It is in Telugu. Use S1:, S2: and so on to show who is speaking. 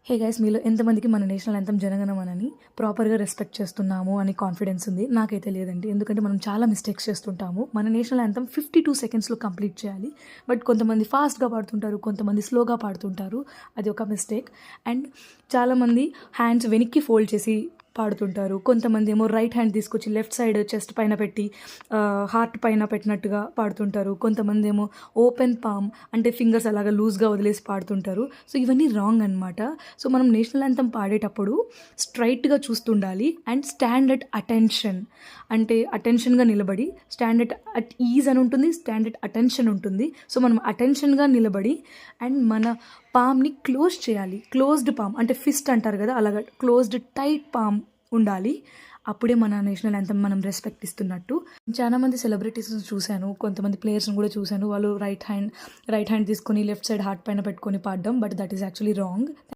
S1: హే గైస్, మీలో ఎంతమందికి మన నేషనల్ యాంథమ్ జనగణమనని ప్రాపర్గా రెస్పెక్ట్ చేస్తున్నాము అని కాన్ఫిడెన్స్ ఉంది? నాకైతే లేదండి. ఎందుకంటే మనం చాలా మిస్టేక్స్ చేస్తుంటాము. మన నేషనల్ యాంథమ్ 52 సెకండ్స్లో కంప్లీట్ చేయాలి. బట్ కొంతమంది ఫాస్ట్గా పాడుతుంటారు, కొంతమంది స్లోగా పాడుతుంటారు. అది ఒక మిస్టేక్. అండ్ చాలామంది హ్యాండ్స్ వెనక్కి ఫోల్డ్ చేసి పాడుతుంటారు. కొంతమంది ఏమో రైట్ హ్యాండ్ తీసుకొచ్చి లెఫ్ట్ సైడ్ చెస్ట్ పైన పెట్టి హార్ట్ పైన పెట్టినట్టుగా పాడుతుంటారు. కొంతమంది ఏమో ఓపెన్ పామ్ అంటే ఫింగర్స్ అలాగా లూజ్గా వదిలేసి పాడుతుంటారు. సో ఇవన్నీ రాంగ్ అనమాట. సో మనం నేషనల్ యాంథమ్ పాడేటప్పుడు స్ట్రైట్గా చూస్తుండాలి. అండ్ స్టాండ్ అట్ అటెన్షన్ అంటే అటెన్షన్గా నిలబడి, స్టాండ్ అట్ ఈజ్ అని ఉంటుంది, స్టాండ్ అట్ అటెన్షన్ ఉంటుంది. సో మనం అటెన్షన్గా నిలబడి అండ్ మన పామ్ని క్లోజ్ చేయాలి. క్లోజ్డ్ పామ్ అంటే ఫిస్ట్ అంటారు కదా, అలాగా క్లోజ్డ్ టైట్ పామ్ ఉండాలి. అప్పుడే మన నేషనల్ యాంథమ్ మనం రెస్పెక్ట్ ఇస్తున్నట్టు. చాలామంది సెలబ్రిటీస్ని చూశాను, కొంతమంది ప్లేయర్స్ని కూడా చూశాను. వాళ్ళు రైట్ హ్యాండ్ తీసుకొని లెఫ్ట్ సైడ్ హార్ట్ పైన పెట్టుకొని పాడడం. But that is actually wrong.